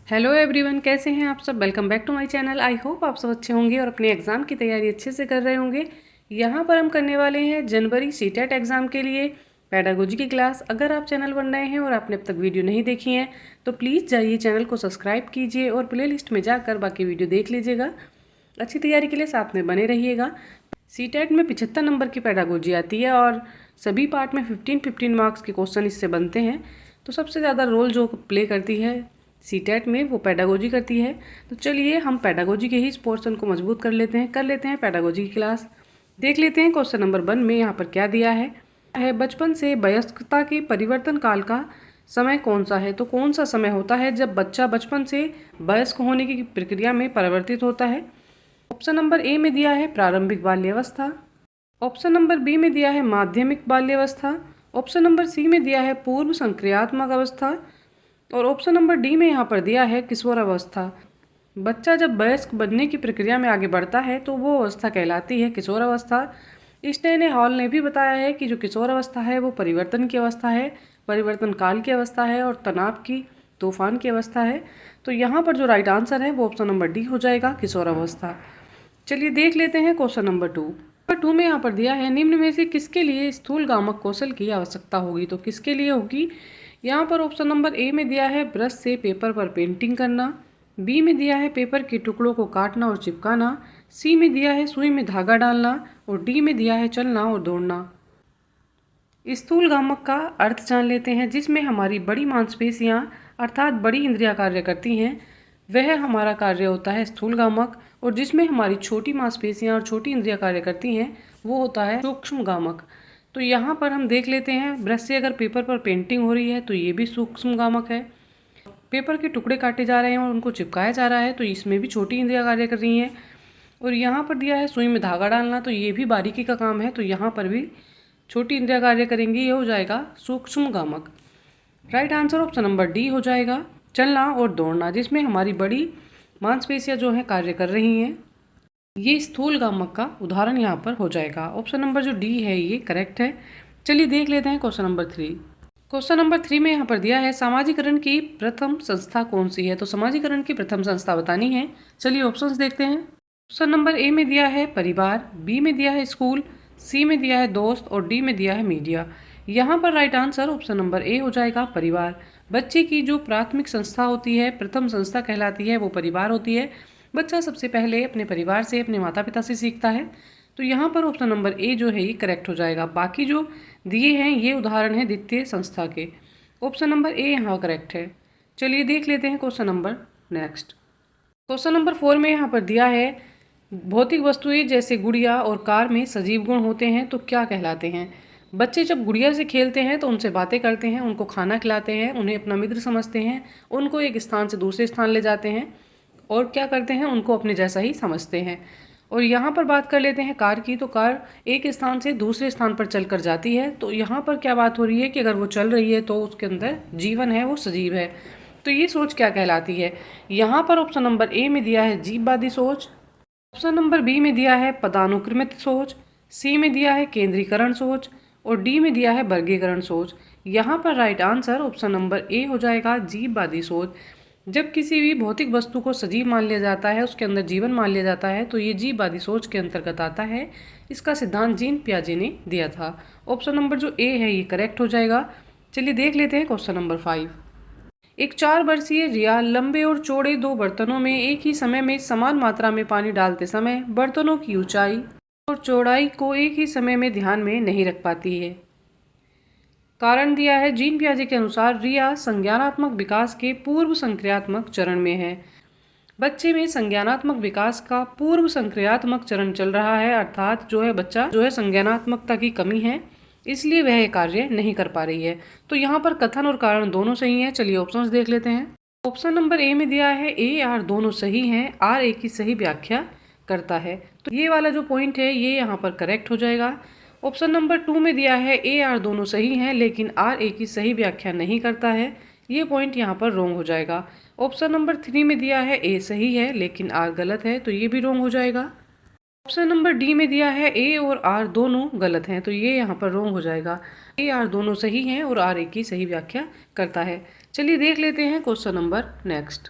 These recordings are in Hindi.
हेलो एवरीवन, कैसे हैं आप सब। Welcome back to my channel. I hope आप सब अच्छे होंगे और अपने एग्ज़ाम की तैयारी अच्छे से कर रहे होंगे। यहाँ पर हम करने वाले हैं जनवरी सीटेट एग्ज़ाम के लिए पेडागोजी की क्लास। अगर आप चैनल बन रहे हैं और आपने अब तक वीडियो नहीं देखी है तो प्लीज़ जाइए चैनल को सब्सक्राइब कीजिए और प्ले लिस्ट में जाकर बाकी वीडियो देख लीजिएगा। अच्छी तैयारी के लिए साथ में बने रहिएगा। सीटेट में 75 नंबर की पेडागोजी आती है और सभी पार्ट में 15-15 मार्क्स के क्वेश्चन इससे बनते हैं। तो सबसे ज़्यादा रोल जो प्ले करती है सीटेट में वो पेडागोजी करती है। तो चलिए हम पेडागोजी के ही इस पोर्शन को मजबूत कर लेते हैं पेडागोजी की क्लास। देख लेते हैं क्वेश्चन नंबर 1 में यहाँ पर क्या दिया है बचपन से वयस्कता के परिवर्तन काल का समय कौन सा है। तो कौन सा समय होता है जब बच्चा बचपन से वयस्क होने की प्रक्रिया में परिवर्तित होता है। ऑप्शन नंबर ए में दिया है प्रारंभिक बाल्यावस्था। ऑप्शन नंबर बी में दिया है माध्यमिक बाल्यावस्था। ऑप्शन नंबर सी में दिया है पूर्व संक्रियात्मक अवस्था और ऑप्शन नंबर डी में यहाँ पर दिया है किशोरावस्था। बच्चा जब वयस्क बनने की प्रक्रिया में आगे बढ़ता है तो वो अवस्था कहलाती है किशोरावस्था। स्टेने हॉल ने भी बताया है कि जो किशोरावस्था है वो परिवर्तन की अवस्था है, परिवर्तन काल की अवस्था है और तनाव की तूफान की अवस्था है। तो यहाँ पर जो राइट आंसर है वो ऑप्शन नंबर डी हो जाएगा, किशोरावस्था। चलिए देख लेते हैं क्वेश्चन नंबर 2। नंबर 2 में यहाँ पर दिया है निम्न में से किसके लिए स्थूलगामक कौशल की आवश्यकता होगी। तो किसके लिए होगी। यहाँ पर ऑप्शन नंबर ए में दिया है ब्रश से पेपर पर पेंटिंग करना। बी में दिया है पेपर के टुकड़ों को काटना और चिपकाना। सी में दिया है सुई में धागा डालना और डी में दिया है चलना और दौड़ना। स्थूलगामक का अर्थ जान लेते हैं, जिसमें हमारी बड़ी मांसपेशियां अर्थात बड़ी इंद्रियां कार्य करती हैं वह हमारा कार्य होता है स्थूलगामक, और जिसमें हमारी छोटी मांसपेशियां और छोटी इंद्रियां कार्य करती हैं वो होता है सूक्ष्मगामक। तो यहाँ पर हम देख लेते हैं ब्रश से अगर पेपर पर पेंटिंग हो रही है तो ये भी सूक्ष्मगामक है। पेपर के टुकड़े काटे जा रहे हैं और उनको चिपकाया जा रहा है तो इसमें भी छोटी इंद्रियां कार्य कर रही हैं। और यहाँ पर दिया है सुई में धागा डालना, तो ये भी बारीकी का काम है, तो यहाँ पर भी छोटी इंद्रियां कार्य करेंगी, ये हो जाएगा सूक्ष्मगामक। Right answer option number D हो जाएगा, चलना और दौड़ना, जिसमें हमारी बड़ी मांसपेशियां जो है कार्य कर रही हैं। ये स्थूलगामक का उदाहरण यहाँ पर हो जाएगा। ऑप्शन नंबर जो डी है ये करेक्ट है। चलिए देख लेते हैं क्वेश्चन नंबर 3। क्वेश्चन नंबर 3 में यहाँ पर दिया है सामाजिकरण की प्रथम संस्था कौन सी है। तो सामाजिकरण की प्रथम संस्था बतानी है। चलिए ऑप्शंस देखते हैं। ऑप्शन नंबर ए में दिया है परिवार, बी में दिया है स्कूल, सी में दिया है दोस्त और डी में दिया है मीडिया। यहाँ पर right answer option number A हो जाएगा, परिवार। बच्चे की जो प्राथमिक संस्था होती है, प्रथम संस्था कहलाती है, वो परिवार होती है। बच्चा सबसे पहले अपने परिवार से, अपने माता पिता से सीखता है। तो यहाँ पर ऑप्शन नंबर ए जो है ये करेक्ट हो जाएगा। बाकी जो दिए हैं ये उदाहरण है द्वितीय संस्था के। ऑप्शन नंबर ए यहाँ करेक्ट है। चलिए देख लेते हैं question number next. Question number 4 में यहाँ पर दिया है भौतिक वस्तुएं जैसे गुड़िया और कार में सजीव गुण होते हैं तो क्या कहलाते हैं। बच्चे जब गुड़िया से खेलते हैं तो उनसे बातें करते हैं, उनको खाना खिलाते हैं, उन्हें अपना मित्र समझते हैं, उनको एक स्थान से दूसरे स्थान ले जाते हैं और क्या करते हैं, उनको अपने जैसा ही समझते हैं। और यहाँ पर बात कर लेते हैं कार की। तो कार एक स्थान से दूसरे स्थान पर चलकर जाती है। तो यहाँ पर क्या बात हो रही है कि अगर वो चल रही है तो उसके अंदर जीवन है, वो सजीव है। तो ये सोच क्या कहलाती है। यहाँ पर ऑप्शन नंबर ए में दिया है जीववादी सोच, ऑप्शन नंबर बी में दिया है पदानुक्रमित सोच, सी में दिया है केंद्रीकरण सोच और डी में दिया है वर्गीकरण सोच। यहाँ पर right answer option number A हो जाएगा, जीववादी सोच। जब किसी भी भौतिक वस्तु को सजीव मान लिया जाता है, उसके अंदर जीवन मान लिया जाता है, तो ये जीववादी सोच के अंतर्गत आता है। इसका सिद्धांत जीन पियाजे ने दिया था। ऑप्शन नंबर जो ए है ये करेक्ट हो जाएगा। चलिए देख लेते हैं क्वेश्चन नंबर 5। एक 4 वर्षीय रिया लंबे और चौड़े 2 बर्तनों में एक ही समय में समान मात्रा में पानी डालते समय बर्तनों की ऊंचाई और चौड़ाई को एक ही समय में ध्यान में नहीं रख पाती है। कारण दिया है जीन पियाजे के अनुसार रिया संज्ञानात्मक विकास के पूर्व संक्रियात्मक चरण में है। बच्चे में संज्ञानात्मक विकास का पूर्व संक्रियात्मक चरण चल रहा है, अर्थात जो है बच्चा जो है संज्ञानात्मकता की कमी है, इसलिए वह कार्य नहीं कर पा रही है। तो यहाँ पर कथन और कारण दोनों सही हैं। चलिए ऑप्शंस देख लेते हैं। ऑप्शन नंबर ए में दिया है ए आर दोनों सही हैं, आर ए की सही व्याख्या करता है। तो ये वाला जो पॉइंट है ये यहाँ पर करेक्ट हो जाएगा। ऑप्शन नंबर 2 में दिया है ए आर दोनों सही हैं लेकिन आर ए की सही व्याख्या नहीं करता है, ये पॉइंट यहाँ पर रॉन्ग हो जाएगा। ऑप्शन नंबर 3 में दिया है ए सही है लेकिन आर गलत है, तो ये भी रॉन्ग हो जाएगा। ऑप्शन नंबर डी में दिया है ए और आर दोनों गलत हैं, तो ये यहाँ पर रॉन्ग हो जाएगा। ए आर दोनों सही हैं और आर ए की सही व्याख्या करता है। चलिए देख लेते हैं question number next.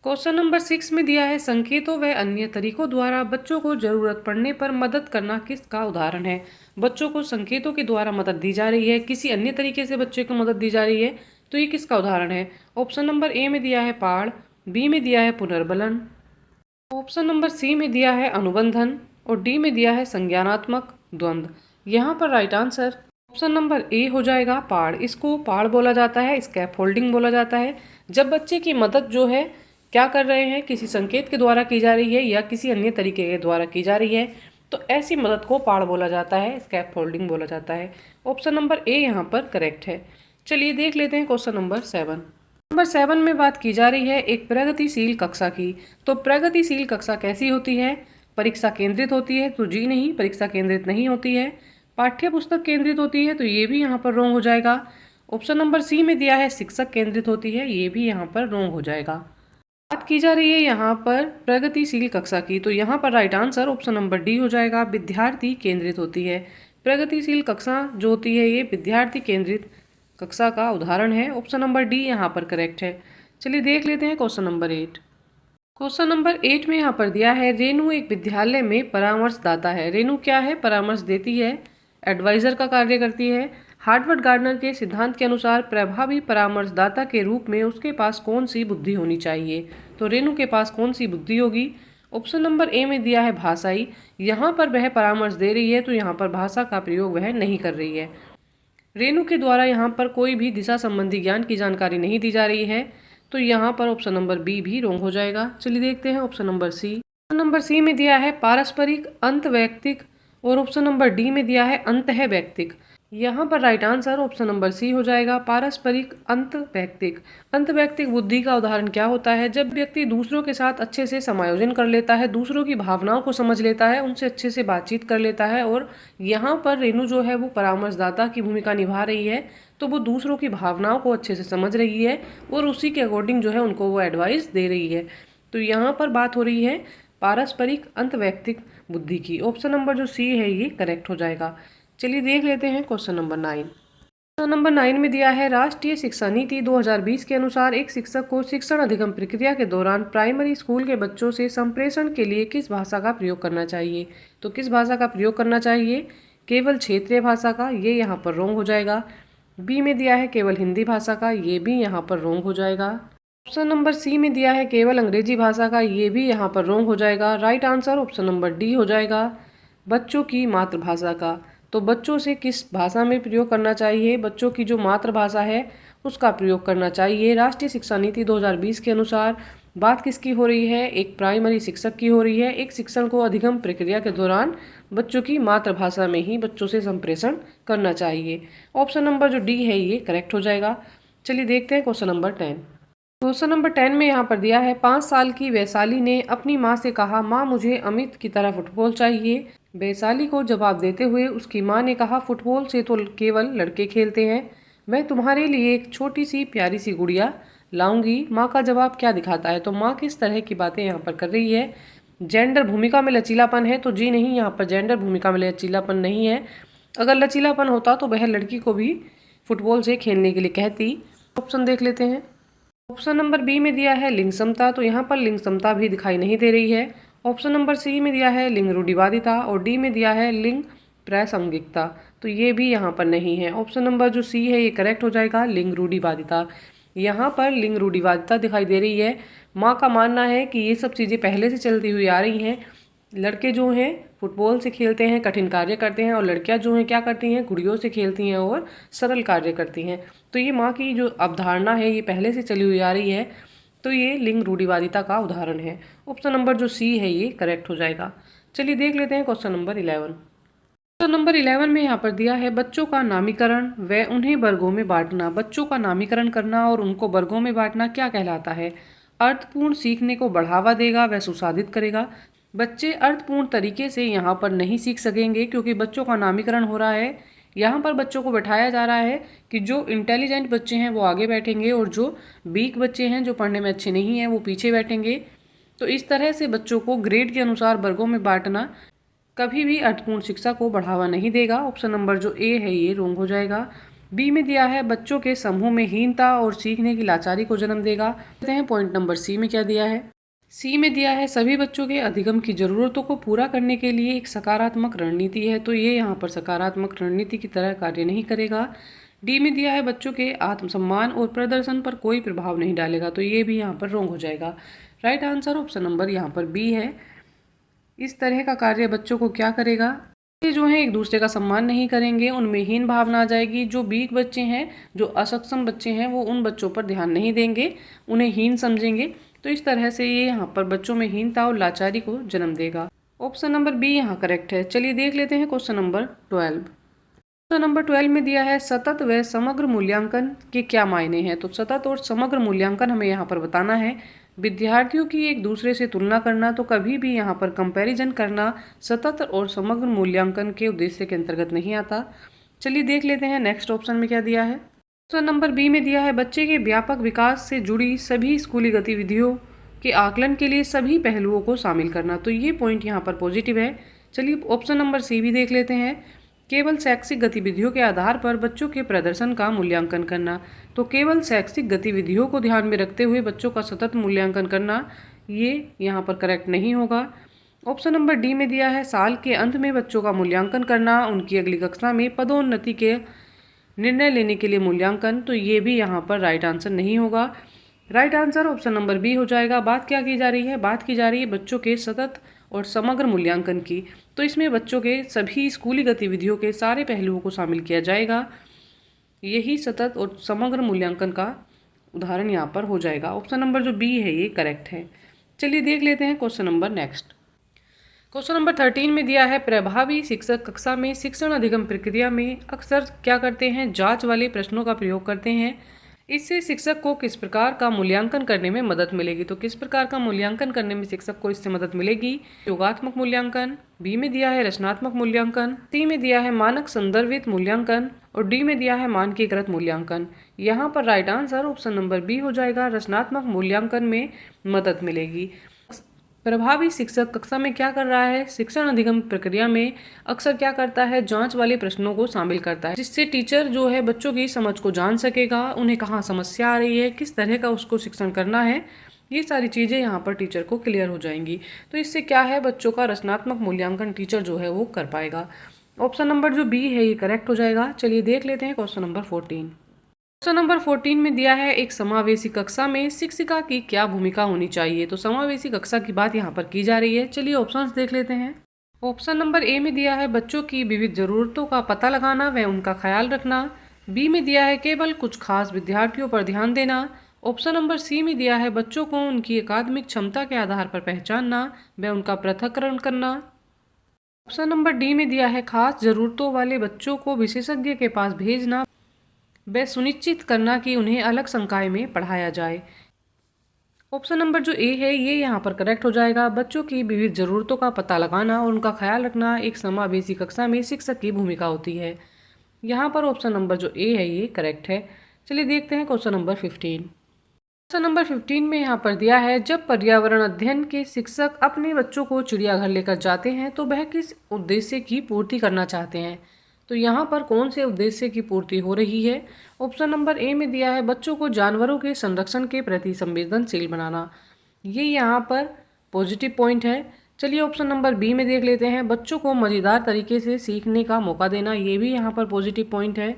Question number 6 में दिया है संकेतों व अन्य तरीकों द्वारा बच्चों को जरूरत पड़ने पर मदद करना किसका उदाहरण है। बच्चों को संकेतों के द्वारा मदद दी जा रही है, किसी अन्य तरीके से बच्चे को मदद दी जा रही है, तो ये किसका उदाहरण है। ऑप्शन नंबर ए में दिया है पाड़, बी में दिया है पुनर्बलन, ऑप्शन नंबर सी में दिया है अनुबंधन और डी में दिया है संज्ञानात्मक द्वंद्व। यहाँ पर right answer option number A हो जाएगा पाड़। इसको पाड़ बोला जाता है, स्कैफोल्डिंग बोला जाता है। जब बच्चे की मदद जो है क्या कर रहे हैं, किसी संकेत के द्वारा की जा रही है या किसी अन्य तरीके के द्वारा की जा रही है, तो ऐसी मदद को पाड़ बोला जाता है, स्कैफोल्डिंग बोला जाता है। ऑप्शन नंबर ए यहाँ पर करेक्ट है। चलिए देख लेते हैं क्वेश्चन नंबर 7। नंबर 7 में बात की जा रही है एक प्रगतिशील कक्षा की। तो प्रगतिशील कक्षा कैसी होती है। परीक्षा केंद्रित होती है, तो जी नहीं, परीक्षा केंद्रित नहीं होती है। पाठ्य पुस्तक केंद्रित होती है, तो ये भी यहाँ पर रॉन्ग हो जाएगा। ऑप्शन नंबर सी में दिया है शिक्षक केंद्रित होती है, ये भी यहाँ पर रॉन्ग हो जाएगा। बात की जा रही है यहाँ पर प्रगतिशील कक्षा की, तो यहाँ पर right answer option number D हो जाएगा, विद्यार्थी केंद्रित होती है। प्रगतिशील कक्षा जो होती है ये विद्यार्थी केंद्रित कक्षा का उदाहरण है। ऑप्शन नंबर डी यहाँ पर करेक्ट है। चलिए देख लेते हैं क्वेश्चन नंबर 8। क्वेश्चन नंबर 8 में यहाँ पर दिया है रेणु एक विद्यालय में परामर्शदाता है। रेणु क्या है, परामर्श देती है, एडवाइजर का कार्य करती है। हार्वर्ड गार्डनर के सिद्धांत के अनुसार प्रभावी परामर्शदाता के रूप में उसके पास कौन सी बुद्धि होनी चाहिए। तो रेणु के पास कौन सी बुद्धि होगी। ऑप्शन नंबर ए में दिया है भाषाई। यहाँ पर वह परामर्श दे रही है, तो यहाँ पर भाषा का प्रयोग वह नहीं कर रही है। रेणु के द्वारा यहाँ पर कोई भी दिशा संबंधी ज्ञान की जानकारी नहीं दी जा रही है, तो यहाँ पर ऑप्शन नंबर बी भी रॉन्ग हो जाएगा। चलिए देखते हैं option number C. Option number C में दिया है पारस्परिक अंतवैयक्तिक और ऑप्शन नंबर डी में दिया है अंतःवैयक्तिक। यहाँ पर right answer option number C हो जाएगा, पारस्परिक अंतवैयक्तिक। अंतवैयक्तिक बुद्धि का उदाहरण क्या होता है, जब व्यक्ति दूसरों के साथ अच्छे से समायोजन कर लेता है, दूसरों की भावनाओं को समझ लेता है, उनसे अच्छे से बातचीत कर लेता है। और यहाँ पर रेणु जो है वो परामर्शदाता की भूमिका निभा रही है, तो वो दूसरों की भावनाओं को अच्छे से समझ रही है और उसी के अकॉर्डिंग जो है उनको वो एडवाइस दे रही है। तो यहाँ पर बात हो रही है पारस्परिक अंतवैयक्तिक बुद्धि की। ऑप्शन नंबर जो सी है ये करेक्ट हो जाएगा। चलिए देख लेते हैं क्वेश्चन नंबर 9। क्वेश्चन नंबर 9 में दिया है राष्ट्रीय शिक्षा नीति 2020 के अनुसार एक शिक्षक को शिक्षण अधिगम प्रक्रिया के दौरान प्राइमरी स्कूल के बच्चों से संप्रेषण के लिए किस भाषा का प्रयोग करना चाहिए। तो किस भाषा का प्रयोग करना चाहिए, केवल क्षेत्रीय भाषा का, ये यहाँ पर रॉन्ग हो जाएगा। बी में दिया है केवल हिंदी भाषा का, ये भी यहाँ पर रॉन्ग हो जाएगा। ऑप्शन नंबर सी में दिया है केवल अंग्रेजी भाषा का, ये भी यहाँ पर रॉन्ग हो जाएगा। Right answer option number D हो जाएगा, बच्चों की मातृभाषा का। तो बच्चों से किस भाषा में प्रयोग करना चाहिए, बच्चों की जो मातृभाषा है उसका प्रयोग करना चाहिए। राष्ट्रीय शिक्षा नीति 2020 के अनुसार बात किसकी हो रही है, एक प्राइमरी शिक्षक की हो रही है। एक शिक्षण को अधिगम प्रक्रिया के दौरान बच्चों की मातृभाषा में ही बच्चों से संप्रेषण करना चाहिए। ऑप्शन नंबर जो डी है ये करेक्ट हो जाएगा। चलिए देखते हैं क्वेश्चन नंबर 10। क्वेश्चन नंबर 10 में यहाँ पर दिया है 5 साल की वैशाली ने अपनी माँ से कहा, माँ मुझे अमित की तरह फुटबॉल चाहिए। वैशाली को जवाब देते हुए उसकी माँ ने कहा, फुटबॉल से तो केवल लड़के खेलते हैं, मैं तुम्हारे लिए एक छोटी सी प्यारी सी गुड़िया लाऊंगी। माँ का जवाब क्या दिखाता है, तो माँ किस तरह की बातें यहाँ पर कर रही है। जेंडर भूमिका में लचीलापन है, तो जी नहीं, यहाँ पर जेंडर भूमिका में लचीलापन नहीं है। अगर लचीलापन होता तो वह लड़की को भी फुटबॉल से खेलने के लिए कहती। ऑप्शन देख लेते हैं। ऑप्शन नंबर बी में दिया है लिंग समता, तो यहाँ पर लिंग समता भी दिखाई नहीं दे रही है। ऑप्शन नंबर सी में दिया है लिंग रूढ़िवादिता और डी में दिया है लिंग प्रासंगिकता, तो ये भी यहाँ पर नहीं है। ऑप्शन नंबर जो सी है ये करेक्ट हो जाएगा, लिंग रूढ़िवादिता। यहाँ पर लिंग रूढ़िवादिता दिखाई दे रही है। माँ का मानना है कि ये सब चीज़ें पहले से चलती हुई आ रही हैं। लड़के जो हैं फुटबॉल से खेलते हैं, कठिन कार्य करते हैं, और लड़कियां जो हैं क्या करती हैं, गुड़ियों से खेलती हैं और सरल कार्य करती हैं। तो ये माँ की जो अवधारणा है ये पहले से चली हुई आ रही है, तो ये लिंग रूढ़िवादिता का उदाहरण है। ऑप्शन नंबर जो सी है ये करेक्ट हो जाएगा। चलिए देख लेते हैं क्वेश्चन नंबर 11। क्वेश्चन नंबर 11 में यहाँ पर दिया है बच्चों का नामीकरण व उन्हें वर्गों में बांटना। बच्चों का नामीकरण करना और उनको वर्गों में बांटना क्या कहलाता है। अर्थपूर्ण सीखने को बढ़ावा देगा व सुसाधित करेगा। बच्चे अर्थपूर्ण तरीके से यहाँ पर नहीं सीख सकेंगे, क्योंकि बच्चों का नामीकरण हो रहा है। यहाँ पर बच्चों को बैठाया जा रहा है कि जो इंटेलिजेंट बच्चे हैं वो आगे बैठेंगे और जो वीक बच्चे हैं, जो पढ़ने में अच्छे नहीं हैं, वो पीछे बैठेंगे। तो इस तरह से बच्चों को ग्रेड के अनुसार वर्गों में बांटना कभी भी अर्थपूर्ण शिक्षा को बढ़ावा नहीं देगा। ऑप्शन नंबर जो ए है ये रॉन्ग हो जाएगा। बी में दिया है बच्चों के समूह में हीनता और सीखने की लाचारी को जन्म देगा। देखते हैं पॉइंट नंबर सी में क्या दिया है। सी में दिया है सभी बच्चों के अधिगम की जरूरतों को पूरा करने के लिए एक सकारात्मक रणनीति है, तो ये यहाँ पर सकारात्मक रणनीति की तरह कार्य नहीं करेगा। डी में दिया है बच्चों के आत्मसम्मान और प्रदर्शन पर कोई प्रभाव नहीं डालेगा, तो ये भी यहाँ पर रॉन्ग हो जाएगा। राइट आंसर ऑप्शन नंबर यहाँ पर बी है। इस तरह का कार्य बच्चों को क्या करेगा, ये जो है एक दूसरे का सम्मान नहीं करेंगे, उनमें हीन भावना आ जाएगी। जो वीक बच्चे हैं, जो असक्षम बच्चे हैं, वो उन बच्चों पर ध्यान नहीं देंगे, उन्हें हीन समझेंगे। तो इस तरह से ये यहाँ पर बच्चों में हीनता और लाचारी को जन्म देगा। ऑप्शन नंबर बी यहाँ करेक्ट है। चलिए देख लेते हैं क्वेश्चन नंबर 12। क्वेश्चन नंबर 12 में दिया है सतत व समग्र मूल्यांकन के क्या मायने हैं। तो सतत और समग्र मूल्यांकन हमें यहाँ पर बताना है। विद्यार्थियों की एक दूसरे से तुलना करना, तो कभी भी यहाँ पर कंपैरिजन करना सतत और समग्र मूल्यांकन के उद्देश्य के अंतर्गत नहीं आता। चलिए देख लेते हैं नेक्स्ट ऑप्शन में क्या दिया है। ऑप्शन नंबर बी में दिया है बच्चे के व्यापक विकास से जुड़ी सभी स्कूली गतिविधियों के आकलन के लिए सभी पहलुओं को शामिल करना, तो ये पॉइंट यहाँ पर पॉजिटिव है। चलिए ऑप्शन नंबर सी भी देख लेते हैं। केवल शैक्षिक गतिविधियों के आधार पर बच्चों के प्रदर्शन का मूल्यांकन करना, तो केवल शैक्षिक गतिविधियों को ध्यान में रखते हुए बच्चों का सतत मूल्यांकन करना, ये यहाँ पर करेक्ट नहीं होगा। ऑप्शन नंबर डी में दिया है साल के अंत में बच्चों का मूल्यांकन करना, उनकी अगली कक्षा में पदोन्नति के निर्णय लेने के लिए मूल्यांकन, तो ये भी यहाँ पर राइट आंसर नहीं होगा। Right answer option number B हो जाएगा। बात क्या की जा रही है, बात की जा रही है बच्चों के सतत और समग्र मूल्यांकन की, तो इसमें बच्चों के सभी स्कूली गतिविधियों के सारे पहलुओं को शामिल किया जाएगा। यही सतत और समग्र मूल्यांकन का उदाहरण यहाँ पर हो जाएगा। ऑप्शन नंबर जो बी है ये करेक्ट है। चलिए देख लेते हैं question number next. Question number 13 में दिया है प्रभावी शिक्षक कक्षा में शिक्षण अधिगम प्रक्रिया में अक्सर क्या करते हैं, जांच वाले प्रश्नों का प्रयोग करते हैं। इससे शिक्षक को किस प्रकार का मूल्यांकन करने में मदद मिलेगी। तो किस प्रकार का मूल्यांकन करने में शिक्षक को इससे मदद मिलेगी। योगात्मक मूल्यांकन, बी में दिया है रचनात्मक मूल्यांकन, सी में दिया है मानक संदर्भित मूल्यांकन और डी में दिया है मानकीकृत मूल्यांकन। यहाँ पर right answer option number B हो जाएगा। रचनात्मक मूल्यांकन में मदद मिलेगी। प्रभावी शिक्षक कक्षा में क्या कर रहा है, शिक्षण अधिगम प्रक्रिया में अक्सर क्या करता है, जांच वाले प्रश्नों को शामिल करता है, जिससे टीचर जो है बच्चों की समझ को जान सकेगा, उन्हें कहाँ समस्या आ रही है, किस तरह का उसको शिक्षण करना है, ये सारी चीज़ें यहाँ पर टीचर को क्लियर हो जाएंगी। तो इससे क्या है, बच्चों का रचनात्मक मूल्यांकन टीचर जो है वो कर पाएगा। ऑप्शन नंबर जो बी है ये करेक्ट हो जाएगा। चलिए देख लेते हैं क्वेश्चन नंबर 14। क्वेश्चन नंबर 14 में दिया है एक समावेशी कक्षा में शिक्षिका की क्या भूमिका होनी चाहिए। तो समावेशी कक्षा की बात यहाँ पर की जा रही है। चलिए ऑप्शंस देख लेते हैं। ऑप्शन नंबर ए में दिया है बच्चों की विविध जरूरतों का पता लगाना व उनका ख्याल रखना। बी में दिया है केवल कुछ खास विद्यार्थियों पर ध्यान देना। ऑप्शन नंबर सी में दिया है बच्चों को उनकी अकादमिक क्षमता के आधार पर पहचानना व उनका पृथक्करण करना। ऑप्शन नंबर डी में दिया है खास जरूरतों वाले बच्चों को विशेषज्ञ के पास भेजना व सुनिश्चित करना कि उन्हें अलग संकाय में पढ़ाया जाए। ऑप्शन नंबर जो ए है ये यहाँ पर करेक्ट हो जाएगा। बच्चों की विविध ज़रूरतों का पता लगाना और उनका ख्याल रखना एक समावेशी कक्षा में शिक्षक की भूमिका होती है। यहाँ पर ऑप्शन नंबर जो ए है ये करेक्ट है। चलिए देखते हैं क्वेश्चन नंबर 15। क्वेश्चन नंबर 15 में यहाँ पर दिया है जब पर्यावरण अध्ययन के शिक्षक अपने बच्चों को चिड़ियाघर लेकर जाते हैं तो वह किस उद्देश्य की पूर्ति करना चाहते हैं। तो यहाँ पर कौन से उद्देश्य की पूर्ति हो रही है। ऑप्शन नंबर ए में दिया है बच्चों को जानवरों के संरक्षण के प्रति संवेदनशील बनाना, ये यहाँ पर पॉजिटिव पॉइंट है। चलिए ऑप्शन नंबर बी में देख लेते हैं बच्चों को मज़ेदार तरीके से सीखने का मौका देना, ये भी यहाँ पर पॉजिटिव पॉइंट है।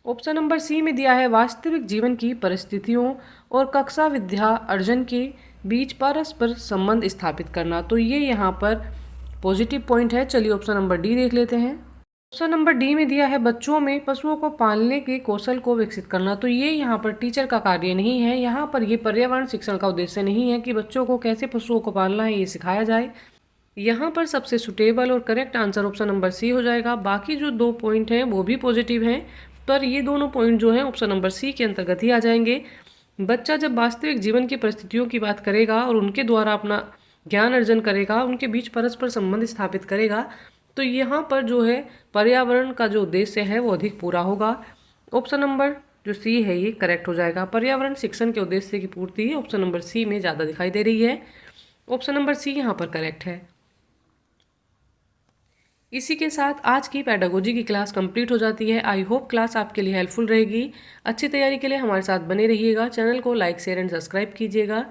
ऑप्शन नंबर सी में दिया है वास्तविक जीवन की परिस्थितियों और कक्षा विद्या अर्जन के बीच परस्पर संबंध स्थापित करना, तो ये यहाँ पर पॉजिटिव पॉइंट है। चलिए ऑप्शन नंबर डी देख लेते हैं। ऑप्शन नंबर डी में दिया है बच्चों में पशुओं को पालने के कौशल को विकसित करना, तो ये यहाँ पर टीचर का कार्य नहीं है। यहाँ पर ये पर्यावरण शिक्षण का उद्देश्य नहीं है कि बच्चों को कैसे पशुओं को पालना है ये सिखाया जाए। यहाँ पर सबसे सुटेबल और correct answer option number C हो जाएगा। बाकी जो 2 पॉइंट हैं वो भी पॉजिटिव हैं, पर ये दोनों पॉइंट जो हैं ऑप्शन नंबर सी के अंतर्गत ही आ जाएंगे। बच्चा जब वास्तविक जीवन की परिस्थितियों की बात करेगा और उनके द्वारा अपना ज्ञान अर्जन करेगा, उनके बीच परस्पर संबंध स्थापित करेगा, तो यहाँ पर जो है पर्यावरण का जो उद्देश्य है वो अधिक पूरा होगा। ऑप्शन नंबर जो सी है ये करेक्ट हो जाएगा। पर्यावरण शिक्षण के उद्देश्य की पूर्ति ऑप्शन नंबर सी में ज़्यादा दिखाई दे रही है। ऑप्शन नंबर सी यहाँ पर करेक्ट है। इसी के साथ आज की पेडागोजी की क्लास कंप्लीट हो जाती है। आई होप क्लास आपके लिए हेल्पफुल रहेगी। अच्छी तैयारी के लिए हमारे साथ बने रहिएगा। चैनल को लाइक शेयर एंड सब्सक्राइब कीजिएगा।